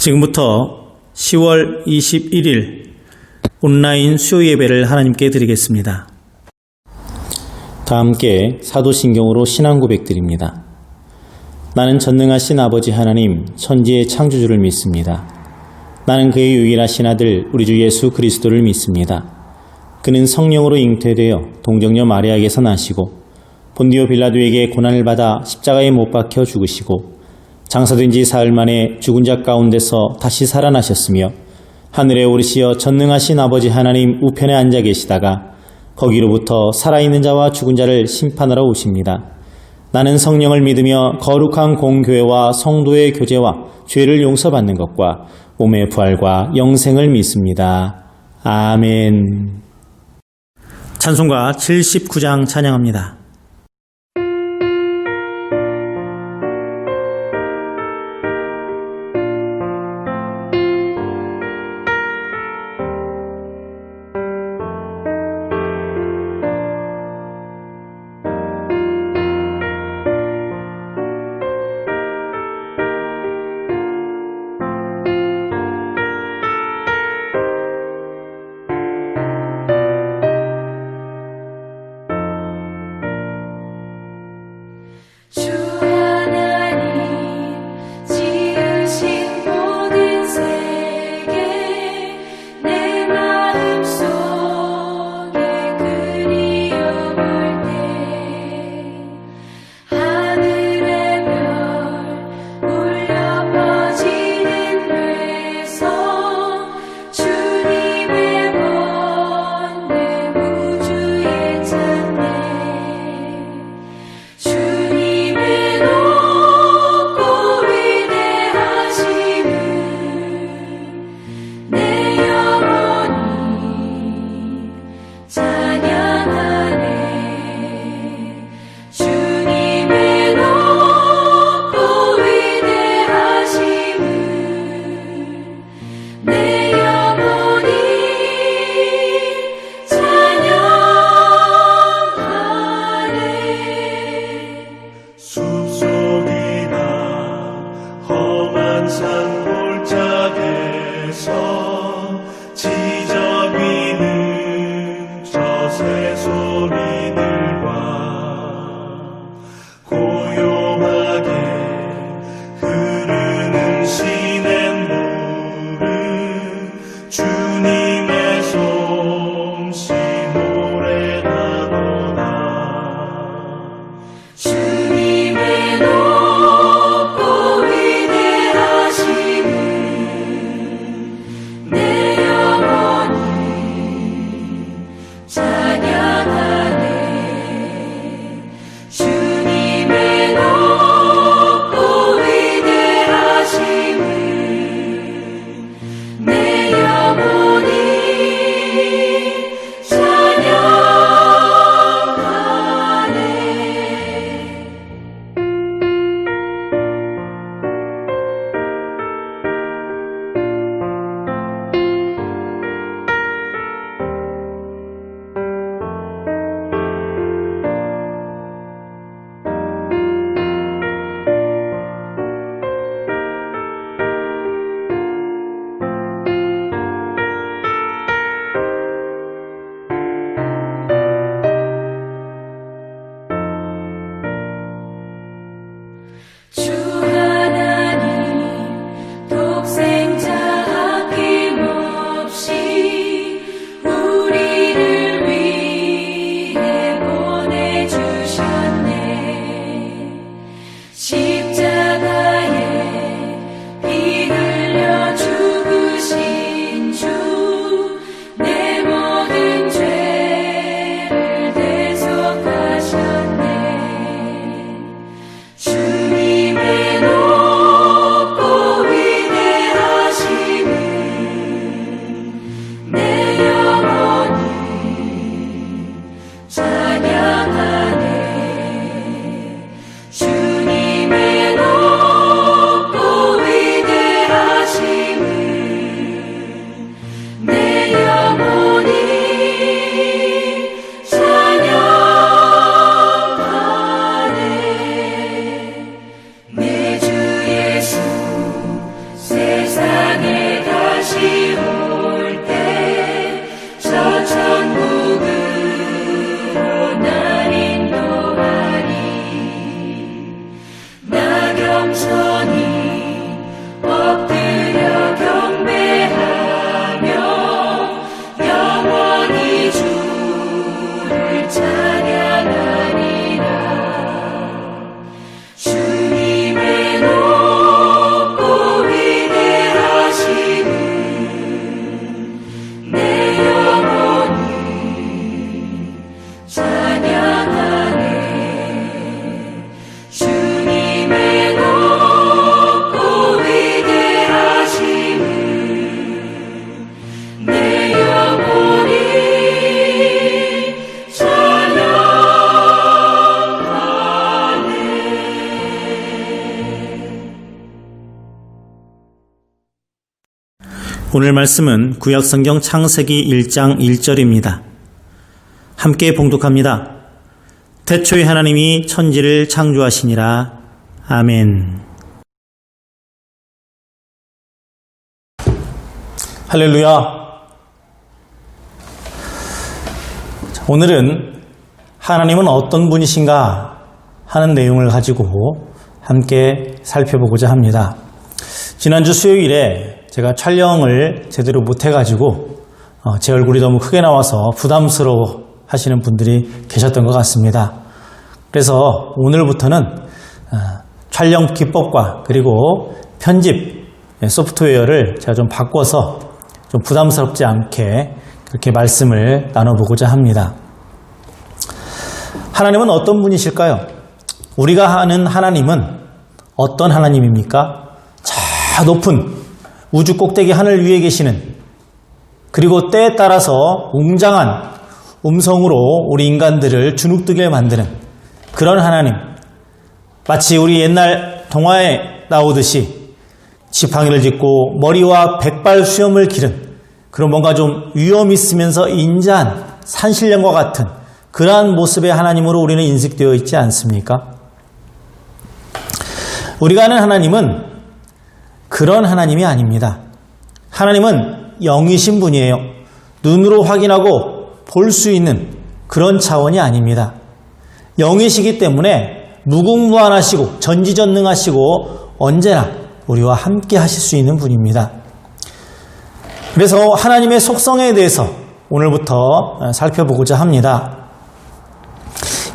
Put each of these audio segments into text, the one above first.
지금부터 10월 21일 온라인 수요 예배를 하나님께 드리겠습니다. 다 함께 사도신경으로 신앙 고백드립니다. 나는 전능하신 아버지 하나님 천지의 창조주를 믿습니다. 나는 그의 유일하신 아들 우리 주 예수 그리스도를 믿습니다. 그는 성령으로 잉태되어 동정녀 마리아에게서 나시고 본디오 빌라도에게 고난을 받아 십자가에 못 박혀 죽으시고 장사된 지 사흘 만에 죽은 자 가운데서 다시 살아나셨으며 하늘에 오르시어 전능하신 아버지 하나님 우편에 앉아 계시다가 거기로부터 살아있는 자와 죽은 자를 심판하러 오십니다. 나는 성령을 믿으며 거룩한 공교회와 성도의 교제와 죄를 용서받는 것과 몸의 부활과 영생을 믿습니다. 아멘. 찬송가 79장 찬양합니다. 오늘 말씀은 구약성경 창세기 1장 1절입니다. 함께 봉독합니다. 태초에 하나님이 천지를 창조하시니라. 아멘. 할렐루야. 오늘은 하나님은 어떤 분이신가 하는 내용을 가지고 함께 살펴보고자 합니다. 지난주 수요일에 제가 촬영을 제대로 못해가지고 제 얼굴이 너무 크게 나와서 부담스러워 하시는 분들이 계셨던 것 같습니다. 그래서 오늘부터는 촬영 기법과 그리고 편집 소프트웨어를 제가 좀 바꿔서 좀 부담스럽지 않게 그렇게 말씀을 나눠보고자 합니다. 하나님은 어떤 분이실까요? 우리가 아는 하나님은 어떤 하나님입니까? 저 높은 우주 꼭대기 하늘 위에 계시는, 그리고 때에 따라서 웅장한 음성으로 우리 인간들을 주눅들게 만드는 그런 하나님. 마치 우리 옛날 동화에 나오듯이 지팡이를 짚고 머리와 백발 수염을 기른 그런 뭔가 좀 위험 있으면서 인자한 산신령과 같은 그러한 모습의 하나님으로 우리는 인식되어 있지 않습니까? 우리가 아는 하나님은 그런 하나님이 아닙니다. 하나님은 영이신 분이에요. 눈으로 확인하고 볼 수 있는 그런 차원이 아닙니다. 영이시기 때문에 무궁무한하시고 전지전능하시고 언제나 우리와 함께 하실 수 있는 분입니다. 그래서 하나님의 속성에 대해서 오늘부터 살펴보고자 합니다.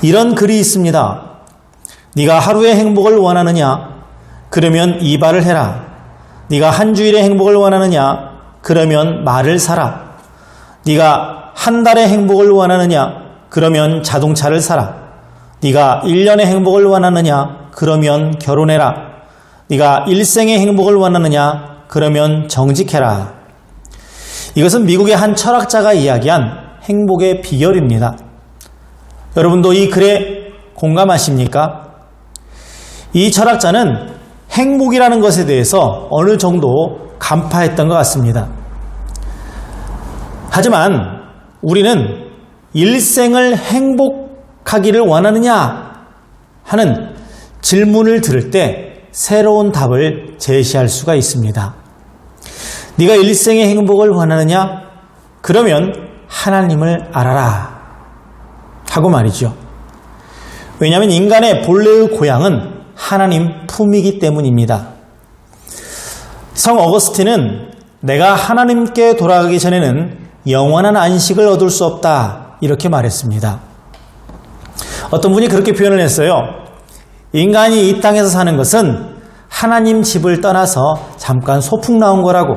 이런 글이 있습니다. 네가 하루의 행복을 원하느냐? 그러면 이발을 해라. 네가 한 주일의 행복을 원하느냐? 그러면 말을 사라. 네가 한 달의 행복을 원하느냐? 그러면 자동차를 사라. 네가 1년의 행복을 원하느냐? 그러면 결혼해라. 네가 일생의 행복을 원하느냐? 그러면 정직해라. 이것은 미국의 한 철학자가 이야기한 행복의 비결입니다. 여러분도 이 글에 공감하십니까? 이 철학자는 행복이라는 것에 대해서 어느 정도 간파했던 것 같습니다. 하지만 우리는 일생을 행복하기를 원하느냐 하는 질문을 들을 때 새로운 답을 제시할 수가 있습니다. 네가 일생의 행복을 원하느냐? 그러면 하나님을 알아라 하고 말이죠. 왜냐하면 인간의 본래의 고향은 하나님 품이기 때문입니다. 성 어거스틴은 내가 하나님께 돌아가기 전에는 영원한 안식을 얻을 수 없다 이렇게 말했습니다. 어떤 분이 그렇게 표현을 했어요. 인간이 이 땅에서 사는 것은 하나님 집을 떠나서 잠깐 소풍 나온 거라고.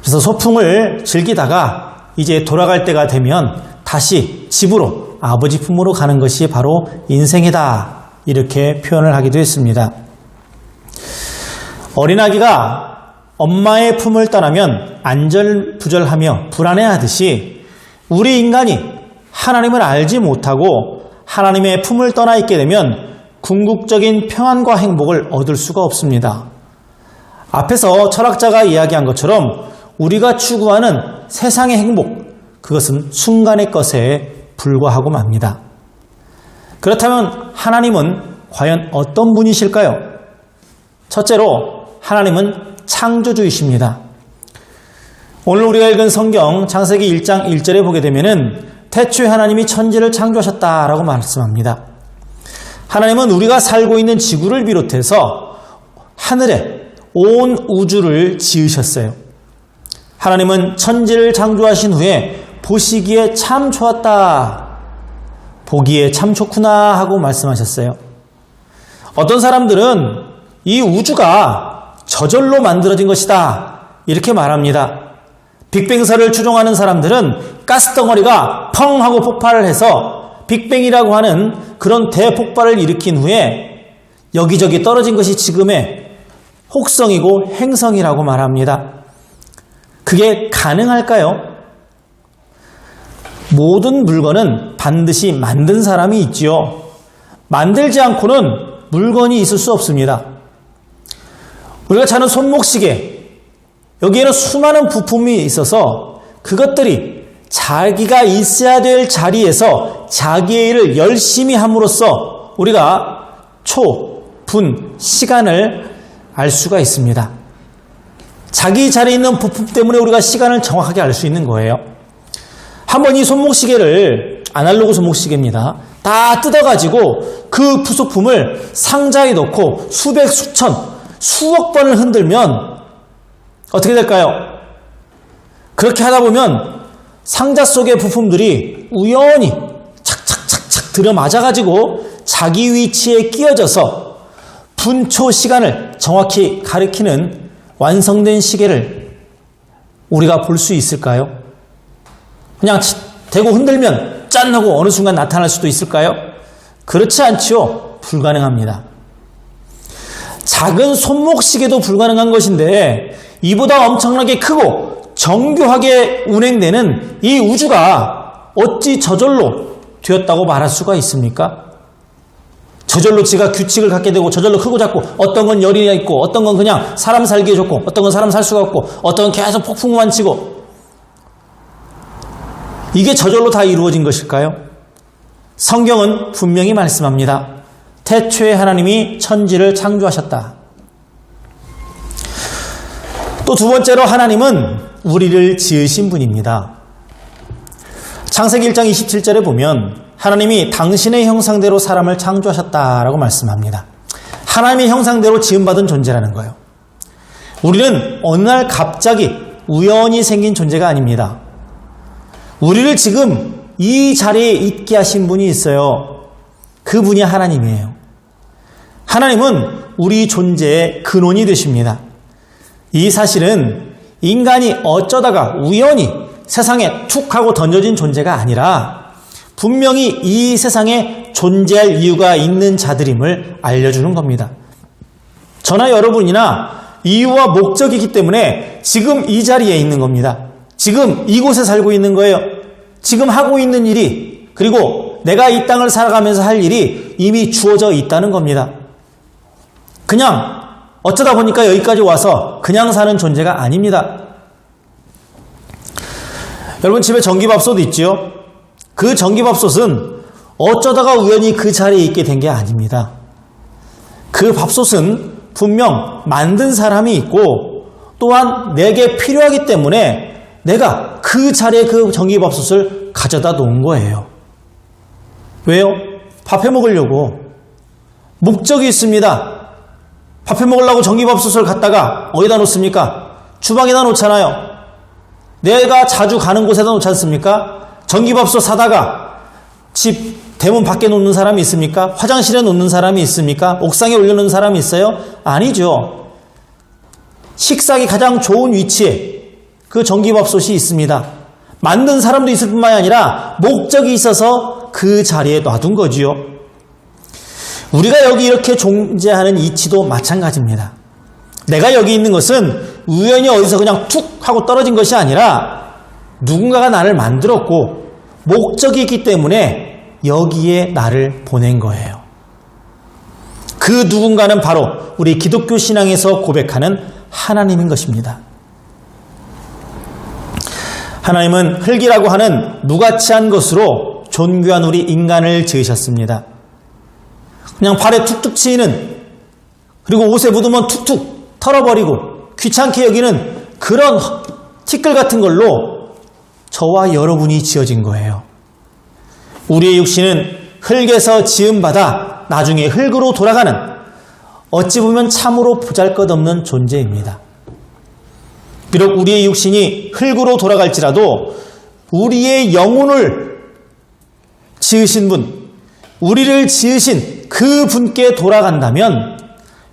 그래서 소풍을 즐기다가 이제 돌아갈 때가 되면 다시 집으로, 아버지 품으로 가는 것이 바로 인생이다 이렇게 표현을 하기도 했습니다. 어린아기가 엄마의 품을 떠나면 안절부절하며 불안해하듯이 우리 인간이 하나님을 알지 못하고 하나님의 품을 떠나 있게 되면 궁극적인 평안과 행복을 얻을 수가 없습니다. 앞에서 철학자가 이야기한 것처럼 우리가 추구하는 세상의 행복, 그것은 순간의 것에 불과하고 맙니다. 그렇다면 하나님은 과연 어떤 분이실까요? 첫째로 하나님은 창조주이십니다. 오늘 우리가 읽은 성경 창세기 1장 1절에 보게 되면은 태초에 하나님이 천지를 창조하셨다라고 말씀합니다. 하나님은 우리가 살고 있는 지구를 비롯해서 하늘에 온 우주를 지으셨어요. 하나님은 천지를 창조하신 후에 보시기에 참 좋았다, 보기에 참 좋구나 하고 말씀하셨어요. 어떤 사람들은 이 우주가 저절로 만들어진 것이다 이렇게 말합니다. 빅뱅설을 추종하는 사람들은 가스덩어리가 펑 하고 폭발을 해서 빅뱅이라고 하는 그런 대폭발을 일으킨 후에 여기저기 떨어진 것이 지금의 혹성이고 행성이라고 말합니다. 그게 가능할까요? 모든 물건은 반드시 만든 사람이 있지요. 만들지 않고는 물건이 있을 수 없습니다. 우리가 차는 손목시계, 여기에는 수많은 부품이 있어서 그것들이 자기가 있어야 될 자리에서 자기의 일을 열심히 함으로써 우리가 초, 분, 시간을 알 수가 있습니다. 자기 자리에 있는 부품 때문에 우리가 시간을 정확하게 알 수 있는 거예요. 한번 이 손목시계를 아날로그 손목시계입니다. 다 뜯어가지고 그 부속품을 상자에 넣고 수백, 수천, 수억 번을 흔들면 어떻게 될까요? 그렇게 하다 보면 상자 속의 부품들이 우연히 착착착착 들어맞아가지고 자기 위치에 끼어져서 분초 시간을 정확히 가리키는 완성된 시계를 우리가 볼 수 있을까요? 그냥 대고 흔들면 짠 하고 어느 순간 나타날 수도 있을까요? 그렇지 않죠. 불가능합니다. 작은 손목시계도 불가능한 것인데 이보다 엄청나게 크고 정교하게 운행되는 이 우주가 어찌 저절로 되었다고 말할 수가 있습니까? 저절로 지가 규칙을 갖게 되고 저절로 크고 작고 어떤 건 열이 있고 어떤 건 그냥 사람 살기에 좋고 어떤 건 사람 살 수가 없고 어떤 건 계속 폭풍만 치고 이게 저절로 다 이루어진 것일까요? 성경은 분명히 말씀합니다. 태초에 하나님이 천지를 창조하셨다. 또 두 번째로 하나님은 우리를 지으신 분입니다. 창세기 1장 27절에 보면 하나님이 당신의 형상대로 사람을 창조하셨다라고 말씀합니다. 하나님의 형상대로 지음받은 존재라는 거예요. 우리는 어느 날 갑자기 우연히 생긴 존재가 아닙니다. 우리를 지금 이 자리에 있게 하신 분이 있어요. 그분이 하나님이에요. 하나님은 우리 존재의 근원이 되십니다. 이 사실은 인간이 어쩌다가 우연히 세상에 툭 하고 던져진 존재가 아니라 분명히 이 세상에 존재할 이유가 있는 자들임을 알려주는 겁니다. 저나 여러분이나 이유와 목적이기 때문에 지금 이 자리에 있는 겁니다. 지금 이곳에 살고 있는 거예요. 지금 하고 있는 일이 그리고 내가 이 땅을 살아가면서 할 일이 이미 주어져 있다는 겁니다. 그냥 어쩌다 보니까 여기까지 와서 그냥 사는 존재가 아닙니다. 여러분 집에 전기밥솥 있죠? 그 전기밥솥은 어쩌다가 우연히 그 자리에 있게 된 게 아닙니다. 그 밥솥은 분명 만든 사람이 있고 또한 내게 필요하기 때문에 내가 그 자리에 그 전기밥솥을 가져다 놓은 거예요. 왜요? 밥 해 먹으려고. 목적이 있습니다. 밥 해 먹으려고 전기밥솥을 갖다가 어디다 놓습니까? 주방에다 놓잖아요. 내가 자주 가는 곳에다 놓지 않습니까? 전기밥솥 사다가 집 대문 밖에 놓는 사람이 있습니까? 화장실에 놓는 사람이 있습니까? 옥상에 올려놓는 사람이 있어요? 아니죠. 식사기 가장 좋은 위치에 그 전기밥솥이 있습니다. 만든 사람도 있을 뿐만이 아니라 목적이 있어서 그 자리에 놔둔 거지요. 우리가 여기 이렇게 존재하는 이치도 마찬가지입니다. 내가 여기 있는 것은 우연히 어디서 그냥 툭 하고 떨어진 것이 아니라 누군가가 나를 만들었고 목적이 있기 때문에 여기에 나를 보낸 거예요. 그 누군가는 바로 우리 기독교 신앙에서 고백하는 하나님인 것입니다. 하나님은 흙이라고 하는 무가치한 것으로 존귀한 우리 인간을 지으셨습니다. 그냥 발에 툭툭 치이는 그리고 옷에 묻으면 툭툭 털어버리고 귀찮게 여기는 그런 티끌 같은 걸로 저와 여러분이 지어진 거예요. 우리의 육신은 흙에서 지음받아 나중에 흙으로 돌아가는 어찌 보면 참으로 보잘것없는 존재입니다. 비록 우리의 육신이 흙으로 돌아갈지라도 우리의 영혼을 지으신 분, 우리를 지으신 그 분께 돌아간다면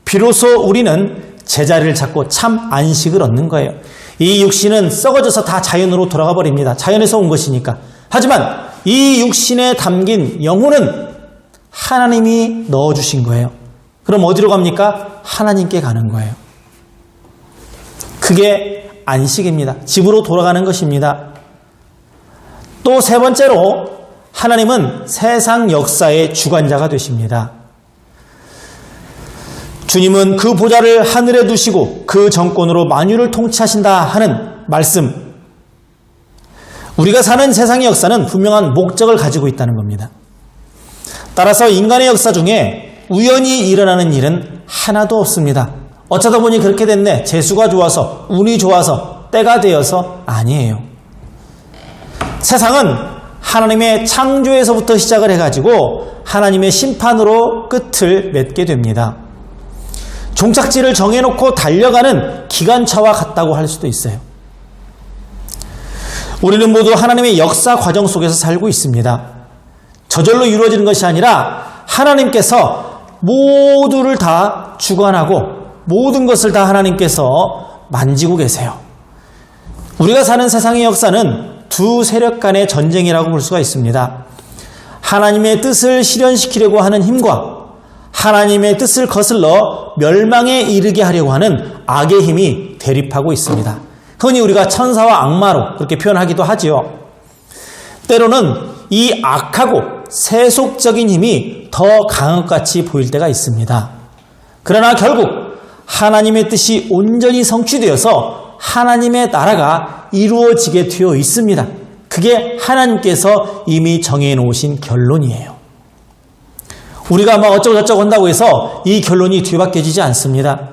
비로소 우리는 제자리를 찾고 참 안식을 얻는 거예요. 이 육신은 썩어져서 다 자연으로 돌아가 버립니다. 자연에서 온 것이니까. 하지만 이 육신에 담긴 영혼은 하나님이 넣어주신 거예요. 그럼 어디로 갑니까? 하나님께 가는 거예요. 그게 안식입니다. 집으로 돌아가는 것입니다. 또 세 번째로 하나님은 세상 역사의 주관자가 되십니다. 주님은 그 보좌를 하늘에 두시고 그 정권으로 만유를 통치하신다 하는 말씀. 우리가 사는 세상의 역사는 분명한 목적을 가지고 있다는 겁니다. 따라서 인간의 역사 중에 우연히 일어나는 일은 하나도 없습니다. 어쩌다 보니 그렇게 됐네. 재수가 좋아서, 운이 좋아서, 때가 되어서 아니에요. 세상은 하나님의 창조에서부터 시작을 해가지고 하나님의 심판으로 끝을 맺게 됩니다. 종착지를 정해놓고 달려가는 기관차와 같다고 할 수도 있어요. 우리는 모두 하나님의 역사 과정 속에서 살고 있습니다. 저절로 이루어지는 것이 아니라 하나님께서 모두를 다 주관하고 모든 것을 다 하나님께서 만지고 계세요. 우리가 사는 세상의 역사는 두 세력 간의 전쟁이라고 볼 수가 있습니다. 하나님의 뜻을 실현시키려고 하는 힘과 하나님의 뜻을 거슬러 멸망에 이르게 하려고 하는 악의 힘이 대립하고 있습니다. 흔히 우리가 천사와 악마로 그렇게 표현하기도 하지요. 때로는 이 악하고 세속적인 힘이 더 강한 것 같이 보일 때가 있습니다. 그러나 결국 하나님의 뜻이 온전히 성취되어서 하나님의 나라가 이루어지게 되어 있습니다. 그게 하나님께서 이미 정해 놓으신 결론이에요. 우리가 막 어쩌고저쩌고 한다고 해서 이 결론이 뒤바뀌어지지 않습니다.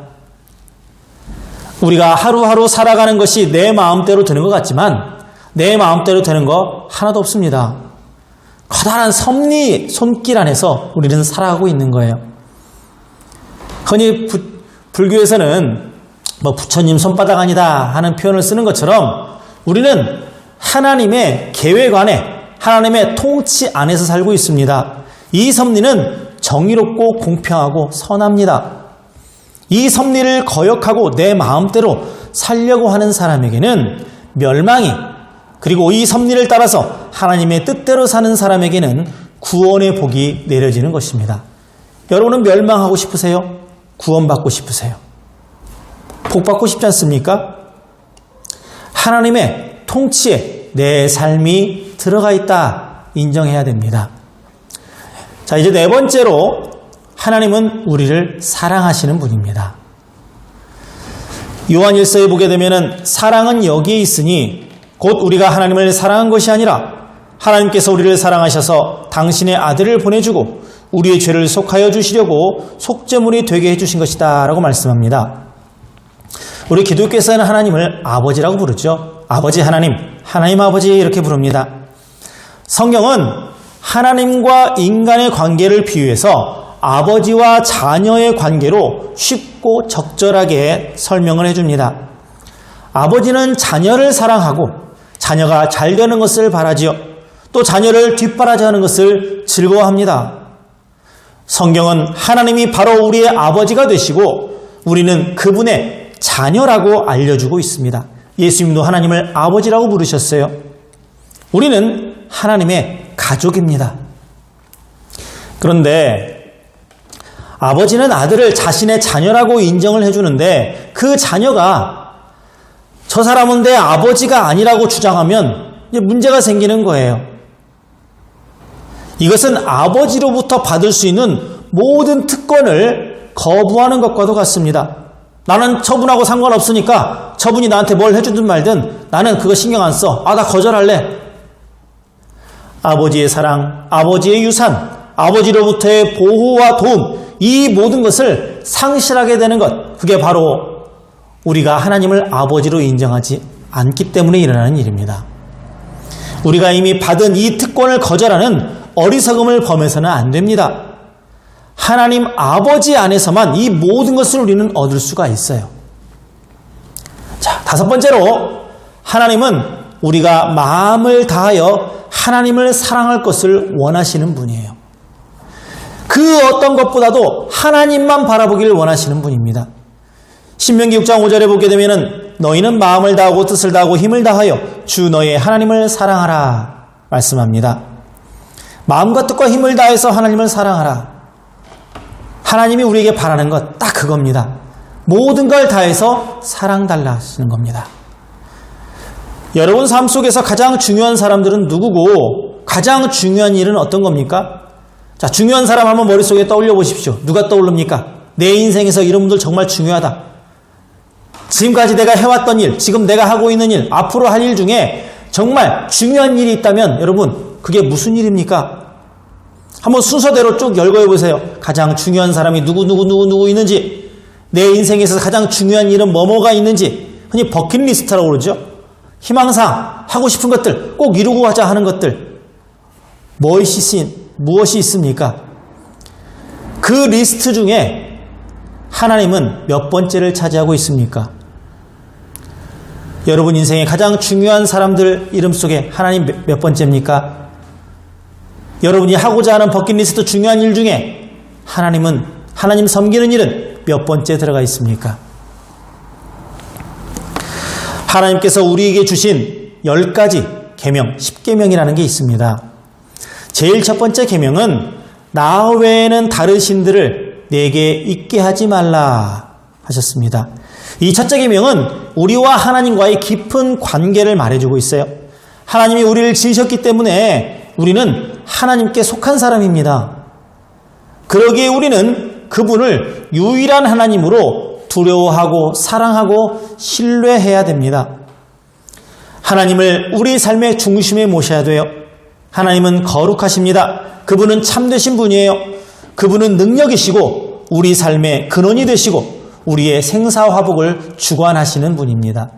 우리가 하루하루 살아가는 것이 내 마음대로 되는 것 같지만 내 마음대로 되는 거 하나도 없습니다. 커다란 섭리 손길 안에서 우리는 살아가고 있는 거예요. 흔히 불교에서는 뭐 부처님 손바닥 아니다 하는 표현을 쓰는 것처럼 우리는 하나님의 계획 안에 하나님의 통치 안에서 살고 있습니다. 이 섭리는 정의롭고 공평하고 선합니다. 이 섭리를 거역하고 내 마음대로 살려고 하는 사람에게는 멸망이, 그리고 이 섭리를 따라서 하나님의 뜻대로 사는 사람에게는 구원의 복이 내려지는 것입니다. 여러분은 멸망하고 싶으세요? 구원받고 싶으세요? 복받고 싶지 않습니까? 하나님의 통치에 내 삶이 들어가 있다 인정해야 됩니다. 자, 이제 네 번째로 하나님은 우리를 사랑하시는 분입니다. 요한 1서에 보게 되면은 사랑은 여기에 있으니 곧 우리가 하나님을 사랑한 것이 아니라 하나님께서 우리를 사랑하셔서 당신의 아들을 보내주고 우리의 죄를 속하여 주시려고 속죄물이 되게 해주신 것이다 라고 말씀합니다. 우리 기독교에서는 하나님을 아버지라고 부르죠. 아버지 하나님, 하나님 아버지 이렇게 부릅니다. 성경은 하나님과 인간의 관계를 비유해서 아버지와 자녀의 관계로 쉽고 적절하게 설명을 해줍니다. 아버지는 자녀를 사랑하고 자녀가 잘 되는 것을 바라지요. 또 자녀를 뒷바라지하는 것을 즐거워합니다. 성경은 하나님이 바로 우리의 아버지가 되시고 우리는 그분의 자녀라고 알려주고 있습니다. 예수님도 하나님을 아버지라고 부르셨어요. 우리는 하나님의 가족입니다. 그런데 아버지는 아들을 자신의 자녀라고 인정을 해주는데 그 자녀가 저 사람은 내 아버지가 아니라고 주장하면 이제 문제가 생기는 거예요. 이것은 아버지로부터 받을 수 있는 모든 특권을 거부하는 것과도 같습니다. 나는 저분하고 상관없으니까 저분이 나한테 뭘 해주든 말든 나는 그거 신경 안 써. 나 거절할래. 아버지의 사랑, 아버지의 유산, 아버지로부터의 보호와 도움, 이 모든 것을 상실하게 되는 것, 그게 바로 우리가 하나님을 아버지로 인정하지 않기 때문에 일어나는 일입니다. 우리가 이미 받은 이 특권을 거절하는 어리석음을 범해서는 안 됩니다. 하나님 아버지 안에서만 이 모든 것을 우리는 얻을 수가 있어요. 자, 다섯 번째로 하나님은 우리가 마음을 다하여 하나님을 사랑할 것을 원하시는 분이에요. 그 어떤 것보다도 하나님만 바라보기를 원하시는 분입니다. 신명기 6장 5절에 보게 되면은 너희는 마음을 다하고 뜻을 다하고 힘을 다하여 주 너의 하나님을 사랑하라 말씀합니다. 마음과 뜻과 힘을 다해서 하나님을 사랑하라. 하나님이 우리에게 바라는 것 딱 그겁니다. 모든 걸 다해서 사랑 달라 하시는 겁니다. 여러분 삶 속에서 가장 중요한 사람들은 누구고 가장 중요한 일은 어떤 겁니까? 자, 중요한 사람 한번 머릿속에 떠올려 보십시오. 누가 떠오릅니까? 내 인생에서 이런 분들 정말 중요하다. 지금까지 내가 해왔던 일, 지금 내가 하고 있는 일, 앞으로 할 일 중에 정말 중요한 일이 있다면 여러분 그게 무슨 일입니까? 한번 순서대로 쭉 열거해 보세요. 가장 중요한 사람이 누구 있는지, 내 인생에서 가장 중요한 일은 뭐가 있는지, 흔히 버킷리스트라고 그러죠. 희망사항, 하고 싶은 것들, 꼭 이루고 가자 하는 것들, 무엇이 있습니까? 그 리스트 중에 하나님은 몇 번째를 차지하고 있습니까? 여러분 인생의 가장 중요한 사람들 이름 속에 하나님 몇 번째입니까? 여러분이 하고자 하는 버킷리스트 중요한 일 중에 하나님 섬기는 일은 몇 번째 들어가 있습니까? 하나님께서 우리에게 주신 10가지 계명, 10계명이라는 게 있습니다. 제일 첫 번째 계명은 나 외에는 다른 신들을 내게 있게 하지 말라 하셨습니다. 이 첫째 계명은 우리와 하나님과의 깊은 관계를 말해주고 있어요. 하나님이 우리를 지으셨기 때문에 우리는 하나님께 속한 사람입니다. 그러기에 우리는 그분을 유일한 하나님으로 두려워하고 사랑하고 신뢰해야 됩니다. 하나님을 우리 삶의 중심에 모셔야 돼요. 하나님은 거룩하십니다. 그분은 참되신 분이에요. 그분은 능력이시고 우리 삶의 근원이 되시고 우리의 생사화복을 주관하시는 분입니다.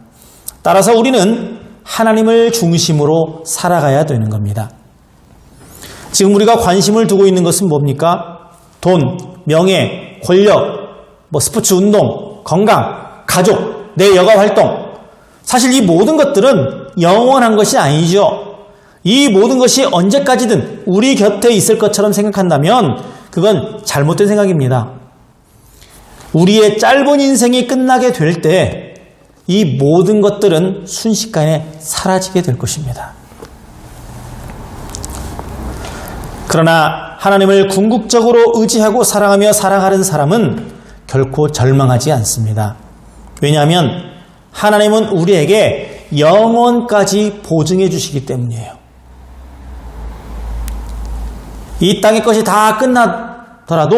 따라서 우리는 하나님을 중심으로 살아가야 되는 겁니다. 지금 우리가 관심을 두고 있는 것은 뭡니까? 돈, 명예, 권력, 스포츠 운동, 건강, 가족, 내 여가 활동. 사실 이 모든 것들은 영원한 것이 아니죠. 이 모든 것이 언제까지든 우리 곁에 있을 것처럼 생각한다면 그건 잘못된 생각입니다. 우리의 짧은 인생이 끝나게 될 때 이 모든 것들은 순식간에 사라지게 될 것입니다. 그러나 하나님을 궁극적으로 의지하고 사랑하며 살아가는 사람은 결코 절망하지 않습니다. 왜냐하면 하나님은 우리에게 영원까지 보증해 주시기 때문이에요. 이 땅의 것이 다 끝나더라도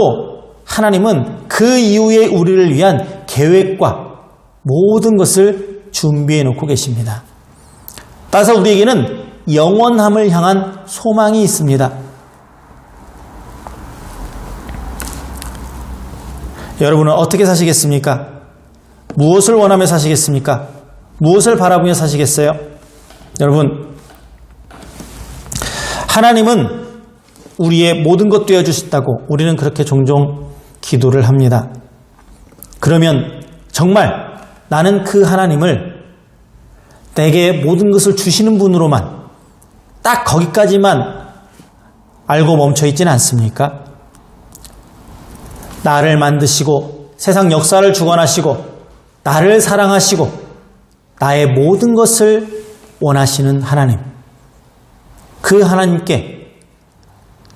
하나님은 그 이후에 우리를 위한 계획과 모든 것을 준비해 놓고 계십니다. 따라서 우리에게는 영원함을 향한 소망이 있습니다. 여러분은 어떻게 사시겠습니까? 무엇을 원하며 사시겠습니까? 무엇을 바라보며 사시겠어요? 여러분, 하나님은 우리의 모든 것 되어주셨다고 우리는 그렇게 종종 기도를 합니다. 그러면 정말 나는 그 하나님을 내게 모든 것을 주시는 분으로만 딱 거기까지만 알고 멈춰 있지는 않습니까? 나를 만드시고 세상 역사를 주관하시고 나를 사랑하시고 나의 모든 것을 원하시는 하나님, 그 하나님께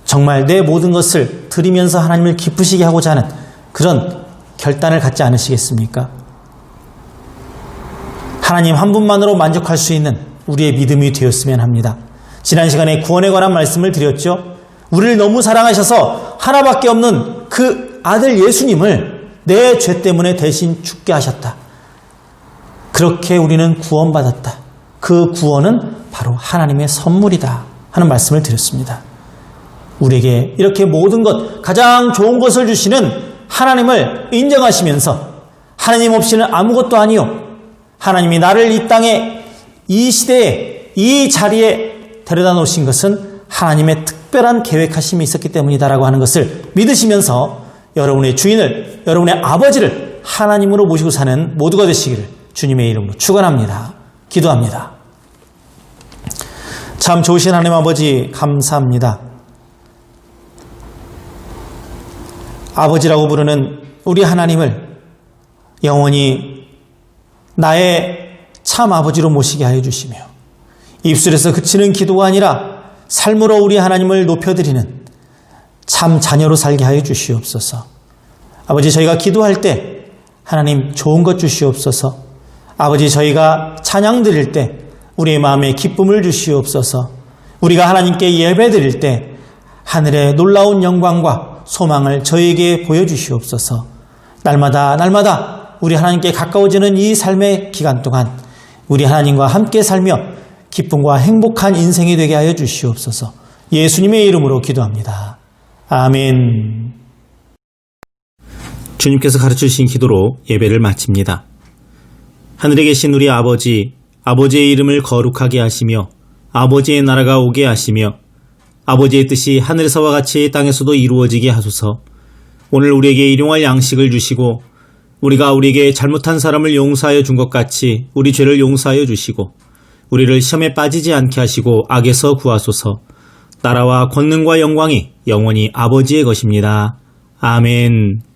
정말 내 모든 것을 드리면서 하나님을 기쁘시게 하고자 하는 그런 결단을 갖지 않으시겠습니까? 하나님 한 분만으로 만족할 수 있는 우리의 믿음이 되었으면 합니다. 지난 시간에 구원에 관한 말씀을 드렸죠. 우리를 너무 사랑하셔서 하나밖에 없는 그 아들 예수님을 내 죄 때문에 대신 죽게 하셨다. 그렇게 우리는 구원받았다. 그 구원은 바로 하나님의 선물이다 하는 말씀을 드렸습니다. 우리에게 이렇게 모든 것, 가장 좋은 것을 주시는 하나님을 인정하시면서 하나님 없이는 아무것도 아니요, 하나님이 나를 이 땅에, 이 시대에, 이 자리에 데려다 놓으신 것은 하나님의 특별한 계획하심이 있었기 때문이다라고 하는 것을 믿으시면서 여러분의 주인을, 여러분의 아버지를 하나님으로 모시고 사는 모두가 되시기를 주님의 이름으로 축원합니다. 기도합니다. 참 좋으신 하나님 아버지 감사합니다. 아버지라고 부르는 우리 하나님을 영원히 나의 참 아버지로 모시게 하여 주시며 입술에서 그치는 기도가 아니라 삶으로 우리 하나님을 높여드리는 참 자녀로 살게 하여 주시옵소서. 아버지, 저희가 기도할 때 하나님 좋은 것 주시옵소서. 아버지, 저희가 찬양 드릴 때 우리의 마음에 기쁨을 주시옵소서. 우리가 하나님께 예배 드릴 때 하늘의 놀라운 영광과 소망을 저에게 보여주시옵소서. 날마다 우리 하나님께 가까워지는 이 삶의 기간 동안 우리 하나님과 함께 살며 기쁨과 행복한 인생이 되게 하여 주시옵소서. 예수님의 이름으로 기도합니다. 아멘. 주님께서 가르쳐주신 기도로 예배를 마칩니다. 하늘에 계신 우리 아버지, 아버지의 이름을 거룩하게 하시며 아버지의 나라가 오게 하시며 아버지의 뜻이 하늘에서와 같이 땅에서도 이루어지게 하소서. 오늘 우리에게 일용할 양식을 주시고 우리가 우리에게 잘못한 사람을 용서하여 준 것 같이 우리 죄를 용서하여 주시고 우리를 시험에 빠지지 않게 하시고 악에서 구하소서. 나라와 권능과 영광이 영원히 아버지의 것입니다. 아멘.